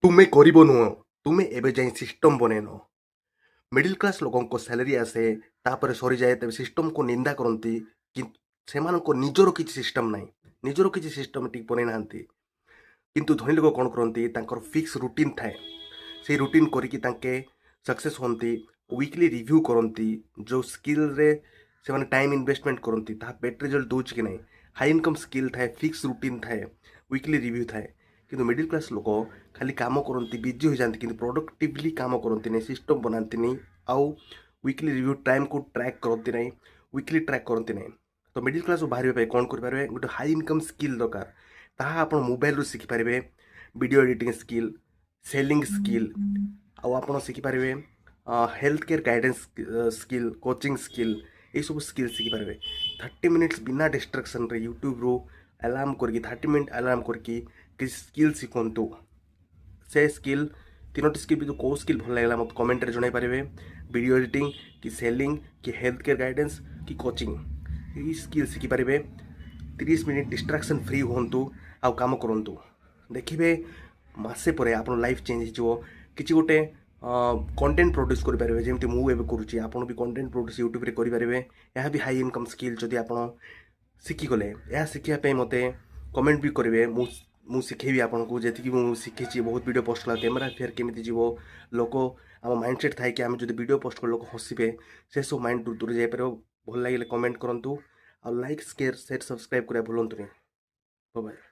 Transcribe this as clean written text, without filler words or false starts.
ତୁମେ କରିବ ନୁହଁ, ତୁମେ ଏବେ ଯାଇ ସିଷ୍ଟମ୍ ବନେଇନ। ମିଡିଲ୍ କ୍ଲାସ୍ ଲୋକଙ୍କ ସାଲାରୀ ଆସେ, ତାପରେ ସରିଯାଏ, ତେବେ ସିଷ୍ଟମ୍‌କୁ ନିନ୍ଦା କରନ୍ତି। କିନ୍ତୁ ସେମାନଙ୍କ ନିଜର କିଛି ସିଷ୍ଟମ୍ ନାହିଁ। ନିଜର କିଛି ସିଷ୍ଟମେଟିକ୍ ବନେଇ ନାହାନ୍ତି। କିନ୍ତୁ ଧନୀ ଲୋକ କ'ଣ କରନ୍ତି, ତାଙ୍କର ଫିକ୍ସ ରୁଟିନ୍ ଥାଏ। ସେଇ ରୁଟିନ୍ କରିକି ତାଙ୍କେ ସକ୍ସେସ୍ ହୁଅନ୍ତି। ୱିକଲି ରିଭ୍ୟୁ କରନ୍ତି। ଯେଉଁ ସ୍କିଲ୍‌ରେ ସେମାନେ ଟାଇମ୍ ଇନଭେଷ୍ଟମେଣ୍ଟ କରନ୍ତି, ତାହା ବେଟର୍ ରେଜଲ୍ଟ ଦେଉଛି କି ନାହିଁ। ହାଇ ଇନକମ୍ ସ୍କିଲ୍ ଥାଏ, ଫିକ୍ସ ରୁଟିନ୍ ଥାଏ, ୱିକଲି ରିଭ୍ୟୁ ଥାଏ। କିନ୍ତୁ ମିଡିଲ୍ କ୍ଲାସ୍ ଲୋକ ଖାଲି କାମ କରନ୍ତି, ବିଜି ହୋଇଯାଆନ୍ତି, କିନ୍ତୁ ପ୍ରଡକ୍ଟିଭଲି କାମ କରନ୍ତିନି, ସିଷ୍ଟମ୍ ବନାନ୍ତିନି, ଆଉ ୱିକଲି ରିଭ୍ୟୁ ଟାଇମ୍‌କୁ ଟ୍ରାକ୍ କରନ୍ତି ନାହିଁ, ୱିକଲି ଟ୍ରାକ୍ କରନ୍ତି ନାହିଁ। ତ ମିଡିଲ୍ କ୍ଲାସ୍‌ରୁ ବାହାରିବା ପାଇଁ କ'ଣ କରିପାରିବେ, ଗୋଟେ ହାଇ ଇନକମ୍ ସ୍କିଲ୍ ଦରକାର। ତାହା ଆପଣ ମୋବାଇଲରୁ ଶିଖିପାରିବେ। Video editing skill, selling skill, ଆଉ ଆପଣ ଶିଖିପାରିବେ health care guidance skill, coaching skill, ଏଇସବୁ ସ୍କିଲ୍ ଶିଖିପାରିବେ। 30 ମିନିଟ୍ସ ବିନା ଡିଷ୍ଟ୍ରାକ୍ସନ୍ରେ ୟୁଟ୍ୟୁବ୍ରୁ ଆଲାର୍ମ କରିକି 30 ମିନିଟ୍ ଆଲାର୍ମ କରିକି କିଛି ସ୍କିଲ୍ ଶିଖନ୍ତୁ। ସେ ସ୍କିଲ୍ ତିନୋଟି ସ୍କିଲ୍ ଭିତରୁ କେଉଁ ସ୍କିଲ୍ ଭଲ ଲାଗିଲା ମୋତେ କମେଣ୍ଟରେ ଜଣାଇ ପାରିବେ। ଭିଡ଼ିଓ ଏଡ଼ିଟିଂ, କି ସେଲିଂ, କି ହେଲ୍ଥ କେୟାର ଗାଇଡେନ୍ସ, କି କୋଚିଂ, ଏଇ ସ୍କିଲ୍ ଶିଖିପାରିବେ। 30 ମିନିଟ୍ ଡିଷ୍ଟ୍ରାକ୍ସନ୍ ଫ୍ରି ହୁଅନ୍ତୁ, ଆଉ କାମ କରନ୍ତୁ। ଦେଖିବେ ମାସେ ପରେ ଆପଣ ଲାଇଫ୍ ଚେଞ୍ଜ ହେଇଯିବ। କିଛି ଗୋଟେ କଣ୍ଟେଣ୍ଟ ପ୍ରଡ୍ୟୁସ୍ କରିପାରିବେ, ଯେମିତି ମୁଁ ଏବେ କରୁଛି। ଆପଣ ବି କଣ୍ଟେଣ୍ଟ ପ୍ରଡ୍ୟୁସ୍ ୟୁଟ୍ୟୁବ୍ରେ କରିପାରିବେ। ଏହା ବି ହାଇ ଇନକମ୍ ସ୍କିଲ୍ ଯଦି ଆପଣ ଶିଖିଗଲେ। ଏହା ଶିଖିବା ପାଇଁ ମୋତେ କମେଣ୍ଟ ବି କରିବେ। ମୁଁ ଶିଖେଇବି ଆପଣଙ୍କୁ। ଯେତିକି ମୁଁ ଶିଖିଛି, ବହୁତ ଭିଡ଼ିଓ ପୋଷ୍ଟ କଲା, କ୍ୟାମେରା ଫେୟାର କେମିତି ଯିବ। ଲୋକ ଆମ ମାଇଣ୍ଡସେଟ୍ ଥାଏ କି ଆମେ ଯଦି ଭିଡ଼ିଓ ପୋଷ୍ଟ କଲେ ଲୋକ ହସିବେ, ସେସବୁ ମାଇଣ୍ଡରୁ ଦୂର ଯାଇପାରିବ। ଭଲ ଲାଗିଲେ କମେଣ୍ଟ କରନ୍ତୁ, ଆଉ ଲାଇକ୍, ସେୟାର, ସବସ୍କ୍ରାଇବ୍ କରିବା ଭୁଲନ୍ତୁନି। ବାଏ।